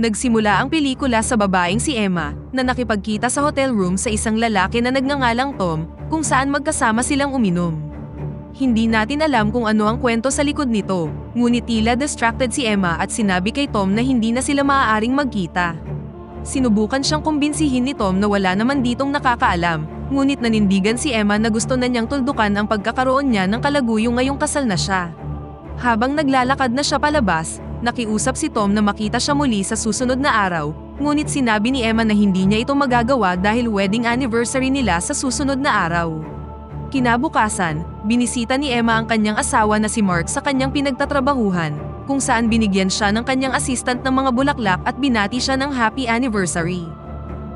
Nagsimula ang pelikula sa babaeng si Emma na nakipagkita sa hotel room sa isang lalaki na nagngangalang Tom kung saan magkasama silang uminom. Hindi natin alam kung ano ang kwento sa likod nito, ngunit tila distracted si Emma at sinabi kay Tom na hindi na sila maaaring magkita. Sinubukan siyang kumbinsihin ni Tom na wala naman ditong nakakaalam, ngunit nanindigan si Emma na gusto na niyang tuldukan ang pagkakaroon niya ng kalaguyong ngayong kasal na siya. Habang naglalakad na siya palabas, nakiusap si Tom na makita siya muli sa susunod na araw, ngunit sinabi ni Emma na hindi niya ito magagawa dahil wedding anniversary nila sa susunod na araw. Kinabukasan, binisita ni Emma ang kanyang asawa na si Mark sa kanyang pinagtatrabahuhan, kung saan binigyan siya ng kanyang assistant ng mga bulaklak at binati siya ng happy anniversary.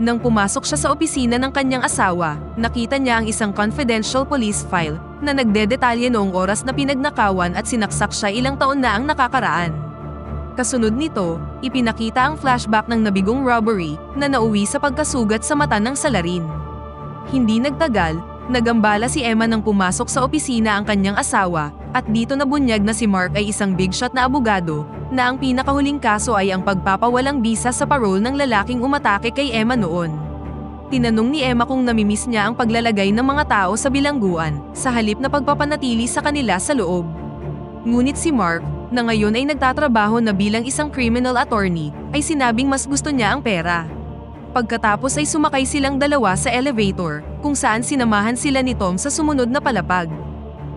Nang pumasok siya sa opisina ng kanyang asawa, nakita niya ang isang confidential police file na nagdedetalye noong oras na pinagnakawan at sinaksak siya ilang taon na ang nakakaraan. Kasunod nito, ipinakita ang flashback ng nabigong robbery na nauwi sa pagkasugat sa mata ng salarin. Hindi nagtagal, nagambala si Emma nang pumasok sa opisina ang kanyang asawa at dito nabunyag na si Mark ay isang big shot na abogado na ang pinakahuling kaso ay ang pagpapawalang bisa sa parole ng lalaking umatake kay Emma noon. Tinanong ni Emma kung namimiss niya ang paglalagay ng mga tao sa bilangguan sa halip na pagpapanatili sa kanila sa loob. Ngunit si Mark, na ngayon ay nagtatrabaho na bilang isang criminal attorney, ay sinabing mas gusto niya ang pera. Pagkatapos ay sumakay silang dalawa sa elevator, kung saan sinamahan sila ni Tom sa sumunod na palapag.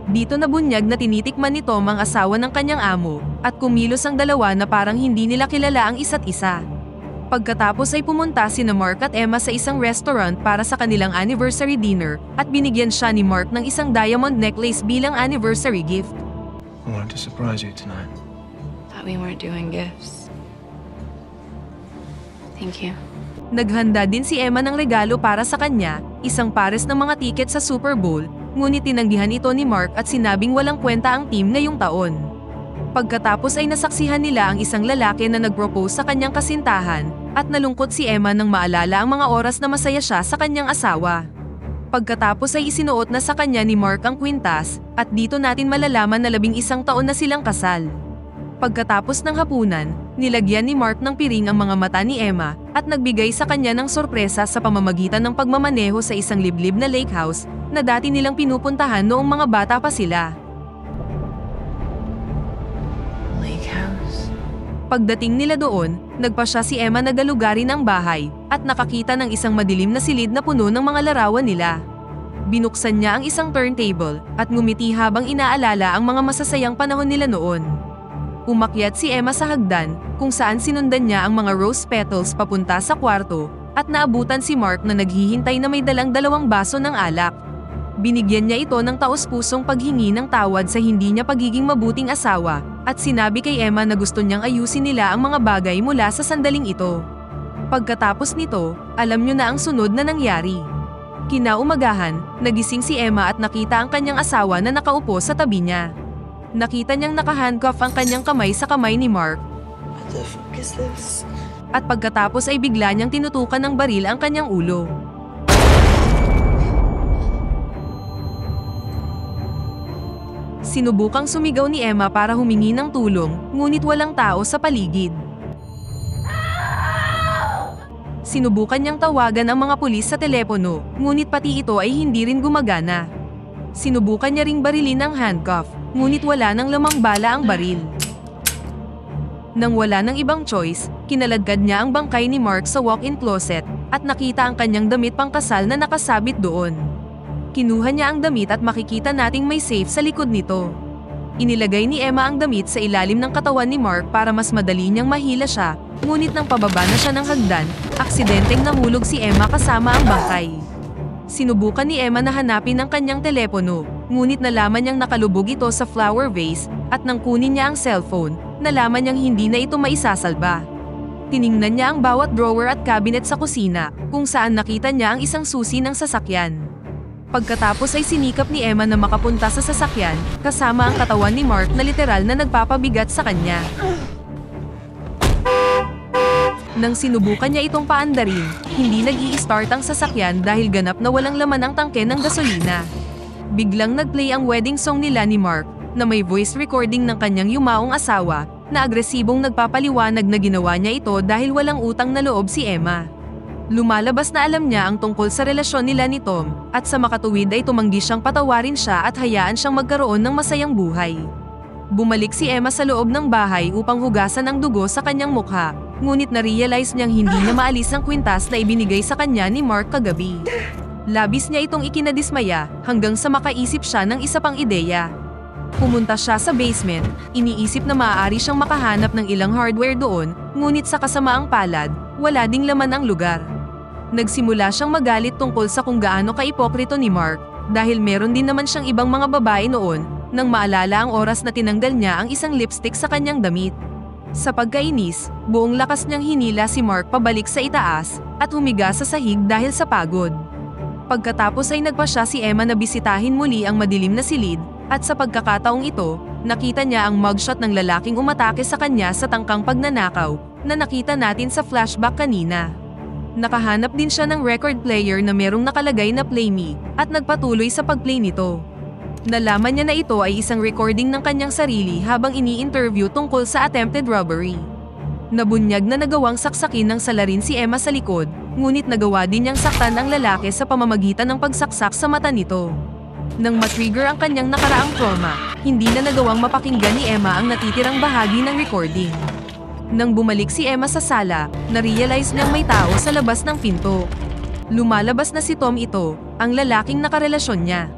Dito nabunyag na tinitikman ni Tom ang asawa ng kanyang amo, at kumilos ang dalawa na parang hindi nila kilala ang isa't isa. Pagkatapos ay pumunta sina Mark at Emma sa isang restaurant para sa kanilang anniversary dinner, at binigyan siya ni Mark ng isang diamond necklace bilang anniversary gift. I wanted to surprise you tonight. Thought we weren't doing gifts. Thank you. Naghanda din si Emma ng regalo para sa kanya, isang pares ng mga tiket sa Super Bowl, ngunit tinanggihan ito ni Mark at sinabing walang kwenta ang team ngayong taon. Pagkatapos ay nasaksihan nila ang isang lalaki na nagpropose sa kanyang kasintahan, at nalungkot si Emma nang maalala ang mga oras na masaya siya sa kanyang asawa. Pagkatapos ay isinuot na sa kanya ni Mark ang kwintas, at dito natin malalaman na 11 taon na silang kasal. Pagkatapos ng hapunan, nilagyan ni Mark ng piring ang mga mata ni Emma at nagbigay sa kanya ng sorpresa sa pamamagitan ng pagmamaneho sa isang liblib na lake house na dati nilang pinupuntahan noong mga bata pa sila. Lake house. Pagdating nila doon, nagpa siya si Emma na galugarin ang bahay at nakakita ng isang madilim na silid na puno ng mga larawan nila. Binuksan niya ang isang turntable at ngumiti habang inaalala ang mga masasayang panahon nila noon. Umakyat si Emma sa hagdan, kung saan sinundan niya ang mga rose petals papunta sa kwarto, at naabutan si Mark na naghihintay na may dalang 2 baso ng alak. Binigyan niya ito ng taos-pusong paghingi ng tawad sa hindi niya pagiging mabuting asawa, at sinabi kay Emma na gusto niyang ayusin nila ang mga bagay mula sa sandaling ito. Pagkatapos nito, alam niyo na ang sunod na nangyari. Kinaumagahan, nagising si Emma at nakita ang kanyang asawa na nakaupo sa tabi niya. Nakita niyang nakahandcuff ang kanyang kamay sa kamay ni Mark. What the fuck is this? At pagkatapos ay bigla niyang tinutukan ng baril ang kanyang ulo. Sinubukang sumigaw ni Emma para humingi ng tulong, ngunit walang tao sa paligid. Sinubukan niyang tawagan ang mga pulis sa telepono, ngunit pati ito ay hindi rin gumagana. Sinubukan niya ring barilin ang handcuff, ngunit wala nang lamang bala ang baril. Nang wala ng ibang choice, kinaladkad niya ang bangkay ni Mark sa walk-in closet at nakita ang kanyang damit pangkasal na nakasabit doon. Kinuha niya ang damit at makikita nating may safe sa likod nito. Inilagay ni Emma ang damit sa ilalim ng katawan ni Mark para mas madali niyang mahila siya, ngunit nang pababa na siya ng hagdan, aksidenteng nahulog si Emma kasama ang bangkay. Sinubukan ni Emma na hanapin ang kanyang telepono, ngunit nalaman niyang nakalubog ito sa flower vase, at nang kunin niya ang cellphone, nalaman niyang hindi na ito maisasalba. Tiningnan niya ang bawat drawer at cabinet sa kusina, kung saan nakita niya ang isang susi ng sasakyan. Pagkatapos ay sinikap ni Emma na makapunta sa sasakyan, kasama ang katawan ni Mark na literal na nagpapabigat sa kanya. Nang sinubukan niya itong paandarin, hindi nag-i-start ang sasakyan dahil ganap na walang laman ang tangke ng gasolina. Biglang nag-play ang wedding song nila ni Mark, na may voice recording ng kanyang yumaong asawa, na agresibong nagpapaliwanag na ginawa niya ito dahil walang utang na loob si Emma. Lumalabas na alam niya ang tungkol sa relasyon nila ni Tom, at sa makatuwid ay tumanggi siyang patawarin siya at hayaan siyang magkaroon ng masayang buhay. Bumalik si Emma sa loob ng bahay upang hugasan ang dugo sa kanyang mukha, ngunit na-realize niyang hindi na maalis ang kwintas na ibinigay sa kanya ni Mark kagabi. Labis niya itong ikinadismaya hanggang sa makaisip siya ng isa pang ideya. Pumunta siya sa basement, iniisip na maaari siyang makahanap ng ilang hardware doon, ngunit sa kasamaang palad, wala ding laman ang lugar. Nagsimula siyang magalit tungkol sa kung gaano kaipokrito ni Mark, dahil meron din naman siyang ibang mga babae noon, nang maalala ang oras na tinanggal niya ang isang lipstick sa kanyang damit. Sa pagkainis, buong lakas niyang hinila si Mark pabalik sa itaas, at humiga sa sahig dahil sa pagod. Pagkatapos ay nagpa siya si Emma na bisitahin muli ang madilim na silid, at sa pagkakataong ito, nakita niya ang mugshot ng lalaking umatake sa kanya sa tangkang pagnanakaw, na nakita natin sa flashback kanina. Nakahanap din siya ng record player na merong nakalagay na play me, at nagpatuloy sa pagplay nito. Nalaman niya na ito ay isang recording ng kanyang sarili habang ini-interview tungkol sa attempted robbery. Nabunyag na nagawang saksakin ng salarin si Emma sa likod, ngunit nagawa din niyang saktan ang lalaki sa pamamagitan ng pagsaksak sa mata nito. Nang matrigger ang kanyang nakaraang trauma, hindi na nagawang mapakinggan ni Emma ang natitirang bahagi ng recording. Nang bumalik si Emma sa sala, na-realize niyang may tao sa labas ng pinto. Lumalabas na si Tom ito, ang lalaking nakarelasyon niya.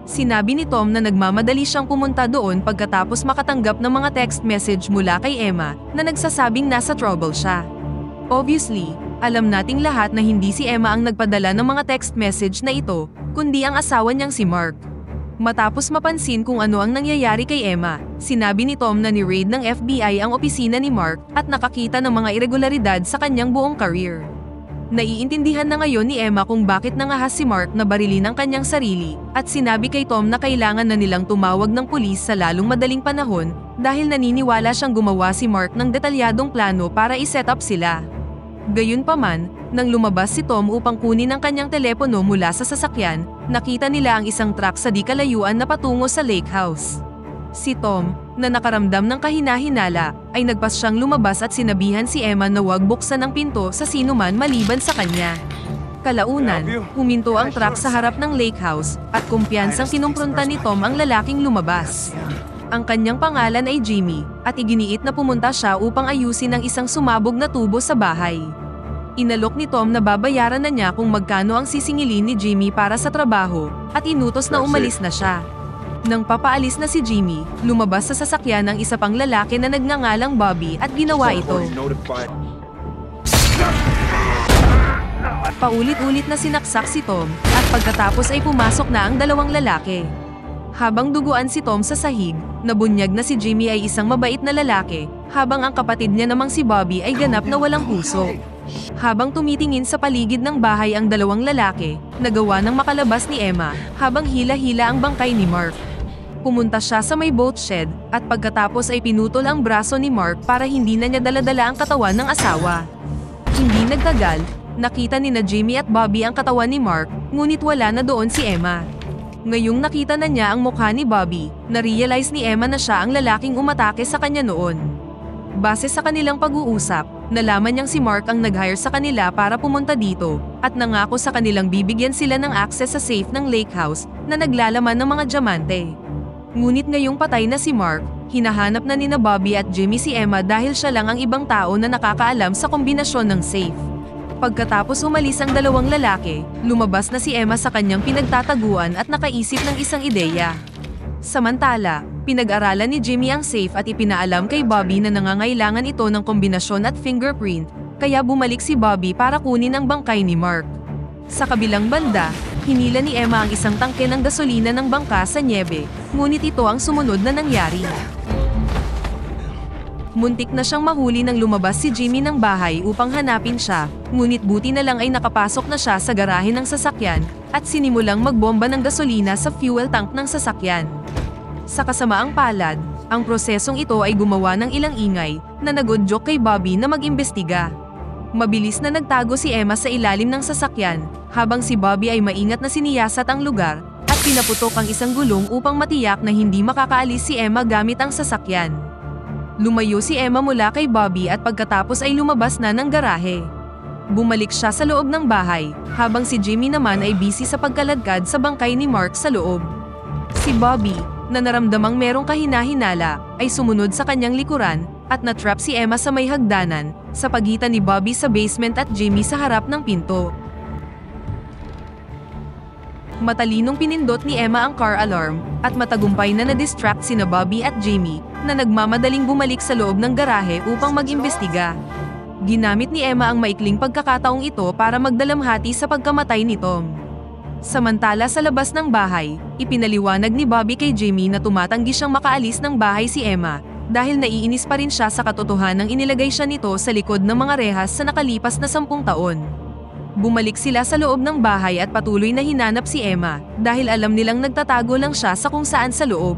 Sinabi ni Tom na nagmamadali siyang pumunta doon pagkatapos makatanggap ng mga text message mula kay Emma na nagsasabing nasa trouble siya. Obviously, alam nating lahat na hindi si Emma ang nagpadala ng mga text message na ito, kundi ang asawa niyang si Mark. Matapos mapansin kung ano ang nangyayari kay Emma, sinabi ni Tom na ni-raid ng FBI ang opisina ni Mark at nakakita ng mga irregularidad sa kanyang buong career. Naiintindihan na ngayon ni Emma kung bakit nangahas si Mark na barilin ang kanyang sarili, at sinabi kay Tom na kailangan na nilang tumawag ng pulis sa lalong madaling panahon dahil naniniwala siyang gumawa si Mark ng detalyadong plano para i-set up sila. Gayunpaman, nang lumabas si Tom upang kunin ang kanyang telepono mula sa sasakyan, nakita nila ang isang truck sa di kalayuan na patungo sa lake house. Si Tom, na nakaramdam ng kahina-hinala, ay nagpas siyang lumabas at sinabihan si Emma na huwag buksan ang pinto sa sinuman maliban sa kanya. Kalaunan, huminto ang truck sa harap ng lake house, at kumpiyansang kinumpronta ni Tom ang lalaking lumabas. Ang kanyang pangalan ay Jimmy, at iginiit na pumunta siya upang ayusin ang isang sumabog na tubo sa bahay. Inalok ni Tom na babayaran na niya kung magkano ang sisingilin ni Jimmy para sa trabaho, at inutos na umalis na siya. Nang papaalis na si Jimmy, lumabas sa sasakyan ng isa pang lalaki na nagngangalang Bobby at ginawa ito. Paulit-ulit na sinaksak si Tom, at pagkatapos ay pumasok na ang dalawang lalaki. Habang duguan si Tom sa sahig, nabunyag na si Jimmy ay isang mabait na lalaki, habang ang kapatid niya namang si Bobby ay ganap na walang puso. Habang tumitingin sa paligid ng bahay ang dalawang lalaki, nagawa ng makalabas ni Emma, habang hila-hila ang bangkay ni Mark. Pumunta siya sa may boat shed, at pagkatapos ay pinutol ang braso ni Mark para hindi na niya daladala ang katawan ng asawa. Hindi nagtagal, nakita ni na Jimmy at Bobby ang katawan ni Mark, ngunit wala na doon si Emma. Ngayong nakita na niya ang mukha ni Bobby, na-realize ni Emma na siya ang lalaking umatake sa kanya noon. Base sa kanilang pag-uusap, nalaman niyang si Mark ang nag-hire sa kanila para pumunta dito, at nangako sa kanilang bibigyan sila ng access sa safe ng lake house na naglalaman ng mga diamante. Ngunit ngayong patay na si Mark, hinahanap na nina Bobby at Jimmy si Emma dahil siya lang ang ibang tao na nakakaalam sa kombinasyon ng safe. Pagkatapos umalis ang dalawang lalaki, lumabas na si Emma sa kanyang pinagtataguan at nakaisip ng isang ideya. Samantala, pinag-aralan ni Jimmy ang safe at ipinaalam kay Bobby na nangangailangan ito ng kombinasyon at fingerprint, kaya bumalik si Bobby para kunin ang bangkay ni Mark. Sa kabilang banda, hinila ni Emma ang isang tangke ng gasolina ng bangka sa nyebe, ngunit ito ang sumunod na nangyari. Muntik na siyang mahuli nang lumabas si Jimmy ng bahay upang hanapin siya, ngunit buti na lang ay nakapasok na siya sa garahe ng sasakyan, at sinimulang magbomba ng gasolina sa fuel tank ng sasakyan. Sa kasamaang palad, ang prosesong ito ay gumawa ng ilang ingay, na nag-udyok kay Bobby na mag-imbestiga. Mabilis na nagtago si Emma sa ilalim ng sasakyan, habang si Bobby ay maingat na siniyasat ang lugar, at pinaputok ang isang gulong upang matiyak na hindi makakaalis si Emma gamit ang sasakyan. Lumayo si Emma mula kay Bobby at pagkatapos ay lumabas na ng garahe. Bumalik siya sa loob ng bahay, habang si Jimmy naman ay busy sa pagkaladkad sa bangkay ni Mark sa loob. Si Bobby, na naramdamang merong kahina-hinala, ay sumunod sa kanyang likuran, at natrap si Emma sa may hagdanan, sa pagitan ni Bobby sa basement at Jimmy sa harap ng pinto. Matalinong pinindot ni Emma ang car alarm, at matagumpay na na-distract sina Bobby at Jimmy, na nagmamadaling bumalik sa loob ng garahe upang mag-imbestiga. Ginamit ni Emma ang maikling pagkakataong ito para magdalamhati sa pagkamatay ni Tom. Samantala sa labas ng bahay, ipinaliwanag ni Bobby kay Jimmy na tumatanggi siyang makaalis ng bahay si Emma, dahil naiinis pa rin siya sa katotohanang inilagay siya nito sa likod ng mga rehas sa nakalipas na 10 taon. Bumalik sila sa loob ng bahay at patuloy na hinanap si Emma, dahil alam nilang nagtatago lang siya sa kung saan sa loob.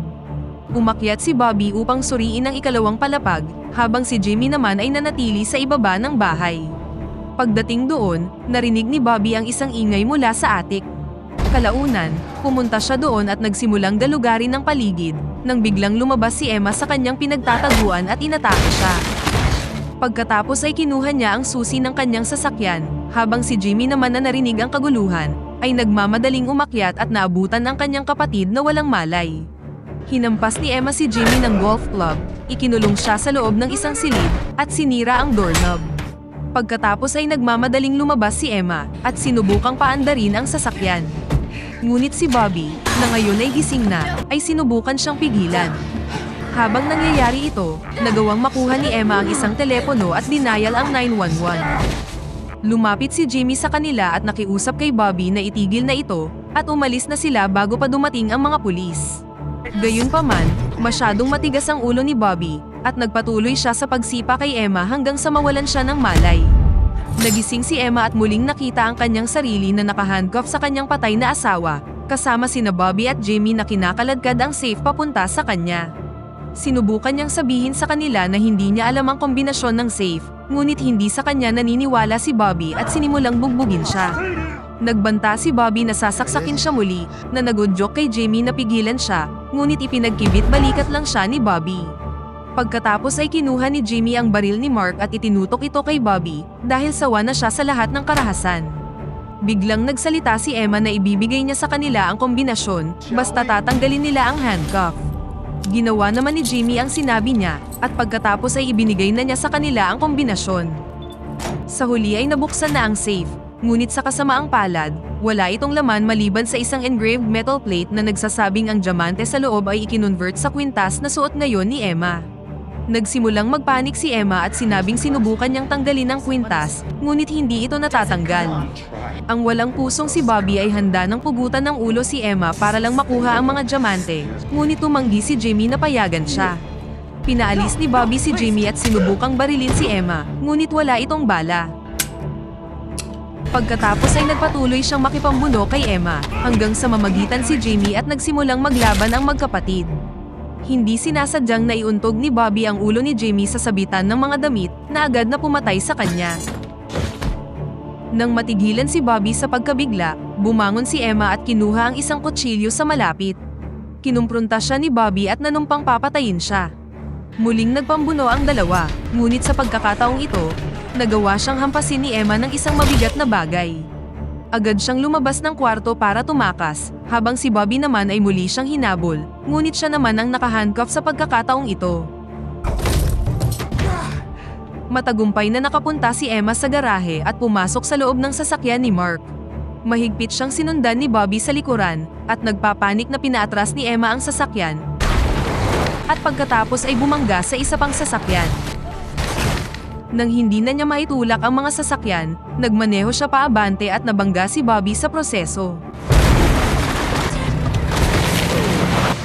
Umakyat si Bobby upang suriin ang ikalawang palapag, habang si Jimmy naman ay nanatili sa ibaba ng bahay. Pagdating doon, narinig ni Bobby ang isang ingay mula sa attic. Kalaunan, pumunta siya doon at nagsimulang dalugarin ng paligid, nang biglang lumabas si Emma sa kanyang pinagtataguan at inatake siya. Pagkatapos ay kinuha niya ang susi ng kanyang sasakyan, habang si Jimmy naman na narinig ang kaguluhan, ay nagmamadaling umakyat at naabutan ang kanyang kapatid na walang malay. Hinampas ni Emma si Jimmy ng golf club, ikinulong siya sa loob ng isang silid, at sinira ang doorknob. Pagkatapos ay nagmamadaling lumabas si Emma, at sinubukang paandarin ang sasakyan. Ngunit si Bobby, na ngayon ay gising na, ay sinubukan siyang pigilan. Habang nangyayari ito, nagawang makuha ni Emma ang isang telepono at dinayal ang 911. Lumapit si Jimmy sa kanila at nakiusap kay Bobby na itigil na ito, at umalis na sila bago pa dumating ang mga pulis. Gayunpaman, masyadong matigas ang ulo ni Bobby, at nagpatuloy siya sa pagsipa kay Emma hanggang sa mawalan siya ng malay. Nagising si Emma at muling nakita ang kanyang sarili na nakahandcuff sa kanyang patay na asawa, kasama sina Bobby at Jimmy na kinakaladkad ang safe papunta sa kanya. Sinubukan niyang sabihin sa kanila na hindi niya alam ang kombinasyon ng safe, ngunit hindi sa kanya naniniwala si Bobby at sinimulang bugbugin siya. Nagbanta si Bobby na sasaksakin siya muli, na nag-joke kay Jimmy na pigilan siya, ngunit ipinagkibit balikat lang siya ni Bobby. Pagkatapos ay kinuha ni Jimmy ang baril ni Mark at itinutok ito kay Bobby, dahil sawa na siya sa lahat ng karahasan. Biglang nagsalita si Emma na ibibigay niya sa kanila ang kombinasyon, basta tatanggalin nila ang handcuff. Ginawa naman ni Jimmy ang sinabi niya, at pagkatapos ay ibinigay na niya sa kanila ang kombinasyon. Sa huli ay nabuksan na ang safe, ngunit sa kasamaang palad, wala itong laman maliban sa isang engraved metal plate na nagsasabing ang diamante sa loob ay ikinonvert sa kwintas na suot ngayon ni Emma. Nagsimulang magpanik si Emma at sinabing sinubukan niyang tanggalin ang kwintas, ngunit hindi ito natatanggal. Ang walang pusong si Bobby ay handa ng pugutan ng ulo si Emma para lang makuha ang mga diamante, ngunit tumanggi si Jimmy na payagan siya. Pinaalis ni Bobby si Jimmy at sinubukang barilin si Emma, ngunit wala itong bala. Pagkatapos ay nagpatuloy siyang makipambuno kay Emma, hanggang sa mamagitan si Jimmy at nagsimulang maglaban ang magkapatid. Hindi sinasadyang naiuntog ni Bobby ang ulo ni Jimmy sa sabitan ng mga damit, na agad na pumatay sa kanya. Nang matigilan si Bobby sa pagkabigla, bumangon si Emma at kinuha ang isang kutsilyo sa malapit. Kinumpronta siya ni Bobby at nanumpang papatayin siya. Muling nagpambuno ang dalawa, ngunit sa pagkakataong ito, nagawa siyang hampasin ni Emma ng isang mabigat na bagay. Agad siyang lumabas ng kwarto para tumakas, habang si Bobby naman ay muli siyang hinabol, ngunit siya naman ang nakahandcuff sa pagkakataong ito. Matagumpay na nakapunta si Emma sa garahe at pumasok sa loob ng sasakyan ni Mark. Mahigpit siyang sinundan ni Bobby sa likuran, at nagpapanik na pinaatras ni Emma ang sasakyan. At pagkatapos ay bumangga sa isa pang sasakyan. Nang hindi na niya maitulak ang mga sasakyan, nagmaneho siya paabante at nabangga si Bobby sa proseso.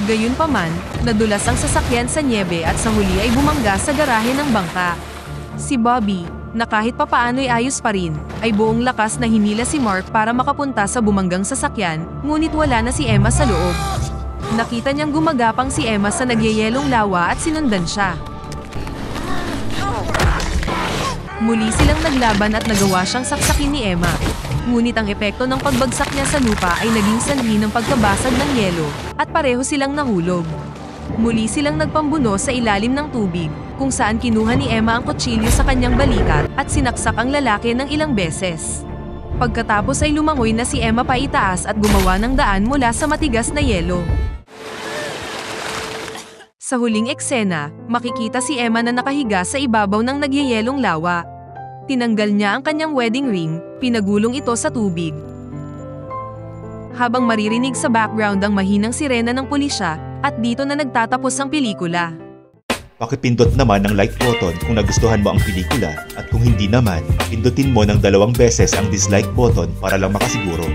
Gayunpaman, nadulas ang sasakyan sa nyebe at sa huli ay bumangga sa garahe ng bangka. Si Bobby, na kahit papaano'y ayos pa rin, ay buong lakas na hinila si Mark para makapunta sa bumanggang sasakyan, ngunit wala na si Emma sa loob. Nakita niyang gumagapang si Emma sa nagyayelong lawa at sinundan siya. Muli silang naglaban at nagawa siyang saksakin ni Emma. Ngunit ang epekto ng pagbagsak niya sa lupa ay naging sanhi ng pagkabasag ng yelo, at pareho silang nahulog. Muli silang nagpambuno sa ilalim ng tubig, kung saan kinuha ni Emma ang kutsilyo sa kanyang balikat at sinaksak ang lalaki ng ilang beses. Pagkatapos ay lumangoy na si Emma paitaas at gumawa ng daan mula sa matigas na yelo. Sa huling eksena, makikita si Emma na nakahiga sa ibabaw ng nagyayelong lawa. Tinanggal niya ang kanyang wedding ring, pinagulong ito sa tubig. Habang maririnig sa background ang mahinang sirena ng pulisya, at dito na nagtatapos ang pelikula. Pakipindot naman ng like button kung nagustuhan mo ang pelikula at kung hindi naman, pindutin mo ng 2 beses ang dislike button para lang makasiguro.